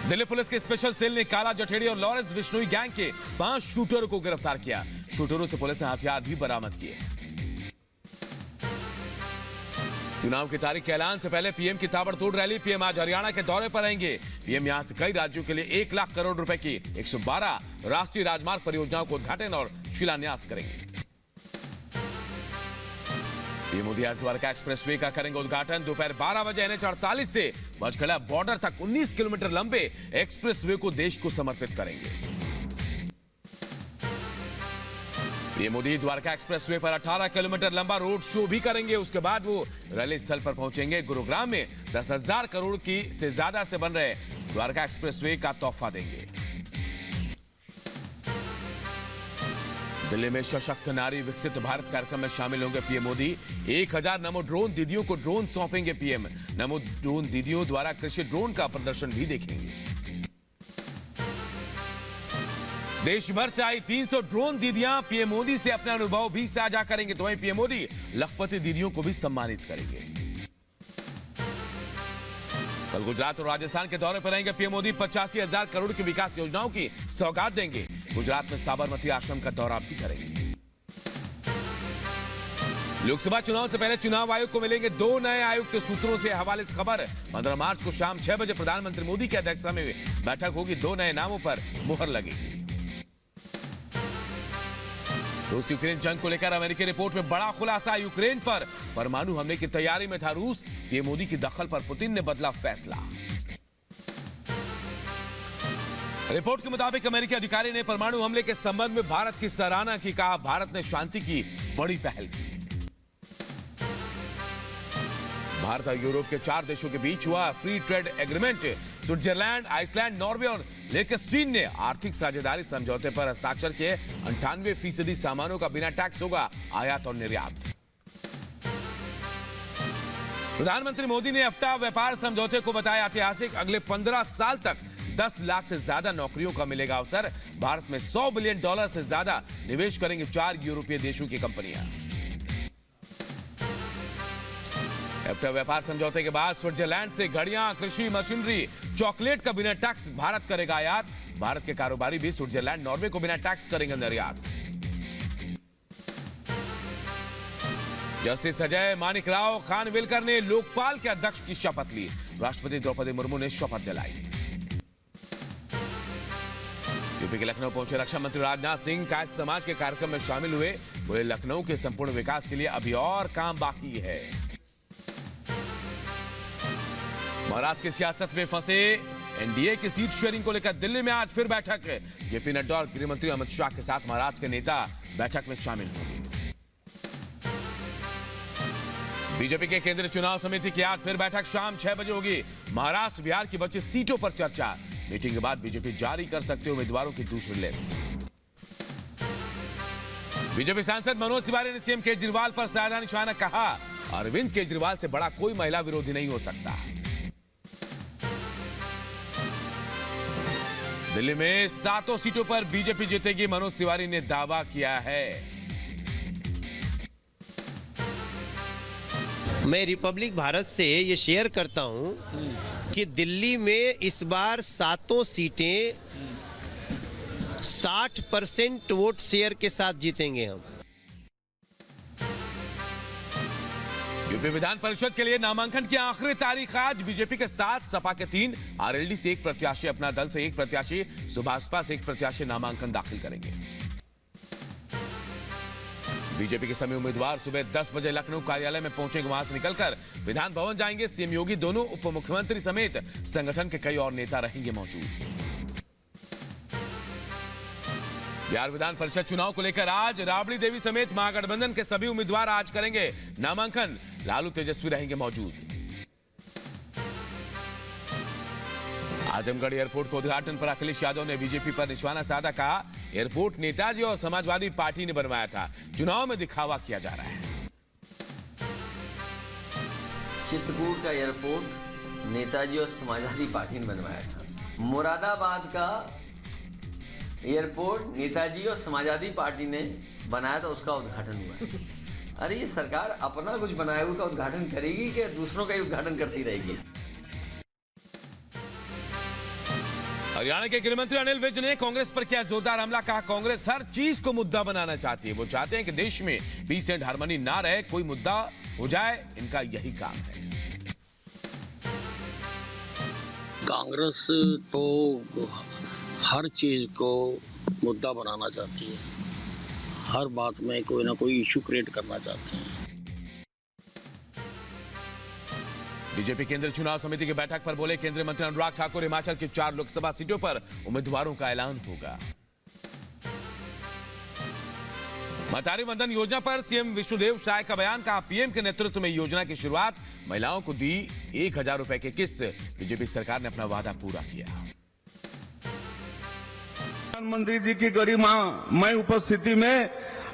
Delhi police के special cell ने काला जठेड़ी और लॉरेंस बिश्नोई गैंग के 5 शूटरों को गिरफ्तार किया। शूटरों से पुलिस ने हथियार भी बरामद किए। चुनाव की तारीख के ऐलान से पहले पीएम की ताबड़तोड़ रैली। पीएम आज हरियाणा के दौरे पर रहेंगे। पीएम यहां से कई राज्यों के लिए 1 लाख करोड़ रुपए की 112 राष्ट्रीय राजमार्ग परियोजनाओं को उद्घाटन और शिलान्यास करेंगे। पीएम मोदी हरिद्वार का एक्सप्रेसवे का करेंगे उद्घाटन। दोपहर 12 बजे NH48 से बजखड़ा बॉर्डर तक 19 किलोमीटर लंबे एक्सप्रेसवे को देश को समर्पित करेंगे। पीएम मोदी द्वारका एक्सप्रेसवे पर 18 किलोमीटर लंबा रोड शो भी करेंगे। उसके बाद वो रैली स्थल पर पहुंचेंगे। गुरुग्राम में 10,000 करोड़ की से ज्यादा से बन रहे द्वारका एक्सप्रेसवे का तोहफा देंगे। दिल्ली में सशक्त नारी विकसित भारत कार्यक्रम में शामिल होंगे पीएम मोदी। 1000 नमो ड्रोन दीदियों को ड्रोन सौंपेंगे पीएम। नमो ड्रोन दीदियों द्वारा कृषि ड्रोन का प्रदर्शन भी देखेंगे। देश भर से आई 300 ड्रोन दीदियां पीएम मोदी से अपने अनुभव भी साझा करेंगे। तो वहीं पीएम मोदी लखपति दीदियों को भी सम्मानित करेंगे। कल गुजरात और राजस्थान के दौरे पर रहेंगे पीएम मोदी। 85,000 करोड़ की विकास योजनाओं की सौगात देंगे। गुजरात में साबरमती आश्रम का दौरा भी करेंगे। लोकसभा चुनाव से पहले चुनाव आयोग को मिलेंगे 2 नए आयुक्त। सूत्रों से हवाले से खबर 15 मार्च को शाम 6 बजे प्रधानमंत्री मोदी की अध्यक्षता में बैठक होगी। 2 नए नामों पर मुहर लगेगी। रूस यूक्रेन जंग को लेकर अमेरिकी रिपोर्ट में बड़ा खुलासा। यूक्रेन पर परमाणु हमले की तैयारी में था रूस। पीएम मोदी की दखल पर पुतिन ने बदला फैसला। रिपोर्ट के मुताबिक अमेरिकी अधिकारी ने परमाणु हमले के संबंध में भारत की सराहना की। कहा भारत ने शांति की बड़ी पहल की। भारत और यूरोप के 4 देशों के बीच हुआ free trade agreement. Switzerland, Iceland, Norway और लिechtenstein ने आर्थिक साझेदारी समझौते पर हस्ताक्षर किए। 98% सामानों का बिना टैक्स होगा आयात और निर्यात। प्रधानमंत्री मोदी ने एफ्टा व्यापार समझौते को बताया ऐतिहासिक। अगले 15 साल तक 10 लाख से ज्यादा नौकरियों का मिलेगा अवसर। भारत में $100 बिलियन से ज्यादा निवेश करेंगे 4 यूरोपीय देशों की कंपनियां। एफ्टा व्यापार समझौते के बाद स्विट्जरलैंड से घड़ियां, कृषि मशीनरी, चॉकलेट का बिना टैक्स भारत करेगा आयात। भारत के कारोबारी भी स्विट्जरलैंड, नॉर्वे को बिना टैक्स करेंगे निर्यात। जस्टिस अजय मानिकराव खानविलकर ने लोकपाल के अध्यक्ष की शपथ ली। राष्ट्रपति द्रौपदी मुर्मू ने शपथ दिलाई। यूपी के लखनऊ पहुंचे रक्षा मंत्री राजनाथ सिंह कायस्थ समाज के कार्यक्रम में शामिल हुए। बोले लखनऊ के संपूर्ण विकास के लिए अभी और काम बाकी है। महाराष्ट्र की सियासत में फंसे एनडीए की सीट शेयरिंग को लेकर दिल्ली में आज फिर बैठक। जेपी नड्डा और गृह मंत्री अमित शाह के साथ महाराष्ट्र के नेता बैठक में शामिल होंगे। बीजेपी के केंद्रीय चुनाव समिति की आज फिर बैठक शाम 6 बजे होगी। महाराष्ट्र, बिहार की बची सीटों पर चर्चा। मीटिंग के बाद बीजेपी जारी कर सकते उम्मीदवारों की दूसरी लिस्ट। बीजेपी सांसद मनोज तिवारी ने सीएम केजरीवाल पर साधा निशाना। कहा अरविंद केजरीवाल से बड़ा कोई महिला विरोधी नहीं हो सकता। दिल्ली में 7 सीटों पर बीजेपी जीतेगी, मनोज तिवारी ने दावा किया है। मैं रिपब्लिक भारत से ये शेयर करता हूं कि दिल्ली में इस बार 7 सीटें 60% वोट शेयर के साथ जीतेंगे हम। यूपी विधान परिषद के लिए नामांकन की आखिरी तारीख आज। बीजेपी के 7, सपा के 3, आरएलडी से 1 प्रत्याशी, अपना दल से 1 प्रत्याशी, सुभाषपा से 1 प्रत्याशी नामांकन दाखिल करेंगे। बीजेपी के सभी उम्मीदवार सुबह 10 बजे लखनऊ कार्यालय में पहुंचेंगे। वहां से निकलकर विधान भवन जाएंगे। सीएम योगी, दोनों उप मुख्यमंत्री समेत संगठन के कई और नेता रहेंगे मौजूद। बिहार विधान परिषद चुनाव को लेकर आज राबड़ी देवी समेत महागठबंधन के सभी उम्मीदवार आज करेंगे नामांकन। लालू तेजस्वी रहेंगे मौजूद। आजमगढ़ एयरपोर्ट के उद्घाटन पर अखिलेश यादव ने बीजेपी पर निशाना साधा। कहा एयरपोर्ट नेताजी और समाजवादी पार्टी ने बनवाया था, चुनाव में दिखावा किया जा रहा है। चित्रकूट का एयरपोर्ट नेताजी और समाजवादी पार्टी ने बनवाया था। मुरादाबाद का एयरपोर्ट नेताजी और समाजवादी पार्टी ने बनाया था, उसका उद्घाटन हुआ। अरे ये सरकार अपना कुछ बनाए हुए का उद्घाटन करेगी कि दूसरों का ही उद्घाटन करती रहेगी? हरियाणा के गृह मंत्री अनिल विज ने कांग्रेस पर किया जोरदार हमला। कहा कांग्रेस हर चीज को मुद्दा बनाना चाहती है। वो चाहते हैं कि देश में पीस एंड हार्मनी ना रहे, कोई मुद्दा हो जाए, इनका यही काम है। कांग्रेस तो हर चीज को मुद्दा बनाना चाहती है, हर बात में कोई ना कोई इशू क्रिएट करना चाहते हैं। बीजेपी केंद्रीय चुनाव समिति की बैठक पर बोले केंद्रीय मंत्री अनुराग ठाकुर, हिमाचल की 4 लोकसभा सीटों पर उम्मीदवारों का ऐलान होगा। मतारी वंदन योजना पर सीएम विष्णुदेव साय का बयान। कहा पीएम के नेतृत्व में योजना की शुरुआत, महिलाओं को दी 1000 रुपए की किस्त। बीजेपी सरकार ने अपना वादा पूरा किया। प्रधानमंत्री जी की गरिमामय उपस्थिति में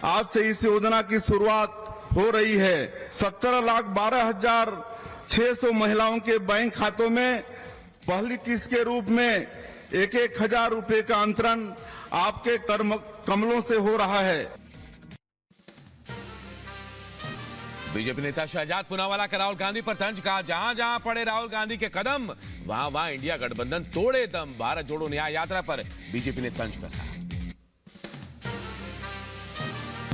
आज से इस योजना की शुरुआत हो रही है। 17,12,600 महिलाओं के बैंक खातों में पहली किस्त के रूप में 1,000 रुपए का अंतरण आपके कमलों से हो रहा है। बीजेपी नेता शहजाद पूनावाला का राहुल गांधी पर तंज। कहा जहां जहां पड़े राहुल गांधी के कदम, वहां वहां इंडिया गठबंधन तोड़े दम। भारत जोड़ो न्याय यात्रा पर बीजेपी ने तंज कसा।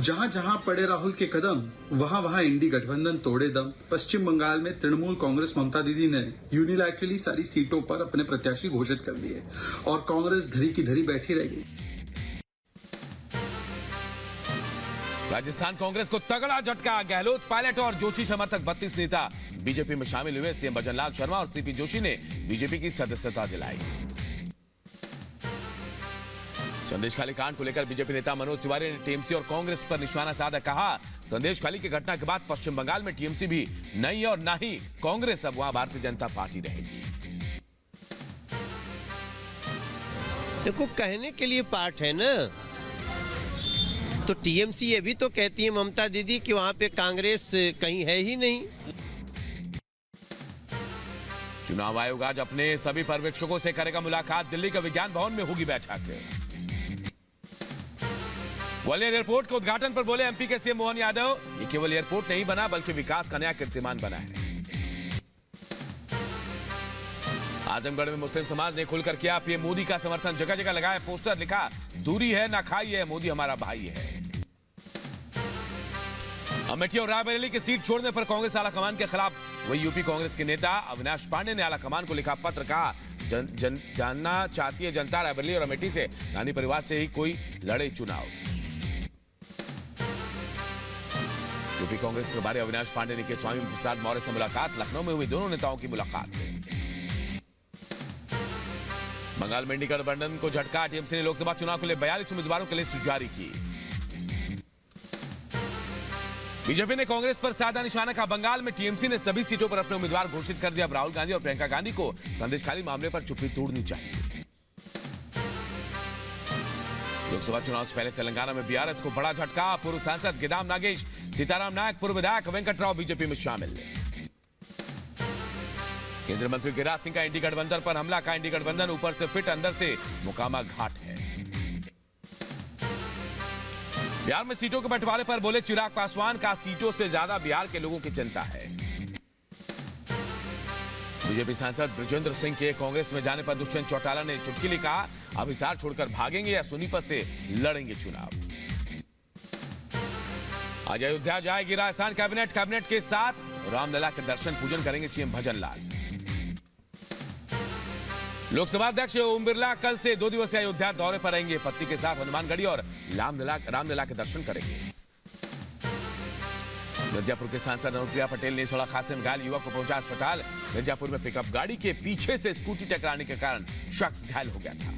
जहां जहां पड़े राहुल के कदम, वहां वहां इंडी गठबंधन तोड़े दम। पश्चिम बंगाल में तृणमूल कांग्रेस ममता दीदी ने यूनिलैटरली सारी सीटों पर अपने प्रत्याशी घोषित कर दिए और कांग्रेस धरी की धरी बैठी रह गई। राजस्थान कांग्रेस को तगड़ा झटका। गहलोत, पायलट और जोशी समर्थक 32 नेता बीजेपी में शामिल हुए। सीएम भजनलाल शर्मा और सीपी जोशी ने बीजेपी की सदस्यता दिलाई। संदेशखाली कांड को लेकर बीजेपी नेता मनोज तिवारी ने टीएमसी और कांग्रेस पर निशाना साधा। कहा संदेशखाली की घटना के बाद पश्चिम बंगाल में टीएमसी भी नहीं और ना ही कांग्रेस, अब वहां भारतीय जनता पार्टी रहेगी। देखो कहने के लिए पार्ट है ना, तो टीएमसी ये भी तो कहती है ममता दीदी कि वहां पे कांग्रेस कहीं है ही नहीं। चुनाव आयोग आज अपने सभी पर्यवेक्षकों से करेगा मुलाकात। दिल्ली का विज्ञान भवन में होगी बैठक। ग्वालियर एयरपोर्ट के उद्घाटन पर बोले एमपी के सीएम मोहन यादव, ये केवल एयरपोर्ट नहीं बना बल्कि विकास का नया कीर्तिमान बना है। आजमगढ़ में मुस्लिम समाज ने खुलकर किया पीएम मोदी का समर्थन। जगह जगह लगाया पोस्टर, लिखा दूरी है ना खाई है, मोदी हमारा भाई है। अमेठी और रायबरेली की सीट छोड़ने पर कांग्रेस आलाकमान के खिलाफ वही यूपी कांग्रेस के नेता अविनाश पांडे ने आलाकमान को लिखा पत्र। कहा जानना चाहती है जनता रायबरेली और अमेठी से गांधी परिवार से ही कोई लड़े चुनाव। यूपी कांग्रेस प्रभारी अविनाश पांडे ने की स्वामी प्रसाद मौर्य से मुलाकात। लखनऊ में हुई दोनों नेताओं की मुलाकात। बंगाल में इंडी गठबंधन को झटका। टीएमसी ने लोकसभा चुनाव के लिए 42 उम्मीदवारों की लिस्ट जारी की। बीजेपी ने कांग्रेस पर साधा निशाना। का बंगाल में टीएमसी ने सभी सीटों पर अपने उम्मीदवार घोषित कर दिया। अब राहुल गांधी और प्रियंका गांधी को संदेशखाली मामले पर चुप्पी तोड़नी चाहिए। लोकसभा चुनाव से पहले तेलंगाना में बीआरएस को बड़ा झटका। पूर्व सांसद गिदाम नागेश, सीताराम नायक, पूर्व विधायक वेंकटराव बीजेपी में शामिल। केंद्रीय मंत्री गिरिराज सिंह का इंडी गठबंधन पर हमला। का इंडी गठबंधन ऊपर से फिट, अंदर से मुकामा घाट है। बिहार में सीटों के बंटवारे पर बोले चिराग पासवान। का सीटों से ज्यादा बिहार के लोगों की चिंता है। बीजेपी सांसद ब्रजेंद्र सिंह के कांग्रेस में जाने पर दुष्यंत चौटाला ने चुटकी ली। कहा अब हिसार छोड़कर भागेंगे या सोनीपत से लड़ेंगे चुनाव। आज अयोध्या जाएगी राजस्थान कैबिनेट के साथ रामलला के दर्शन पूजन करेंगे सीएम भजनलाल। लोकसभा अध्यक्ष ओम बिरला कल से 2 दिवसीय अयोध्या दौरे पर रहेंगे। पत्नी के साथ हनुमानगढ़ी और रामलला के दर्शन करेंगे। मिर्जापुर के सांसद अनुप्रिया पटेल ने सड़क हादसे में घायल युवक को पहुंचा अस्पताल। मिर्जापुर में पिकअप गाड़ी के पीछे से स्कूटी टकराने के कारण शख्स घायल हो गया था।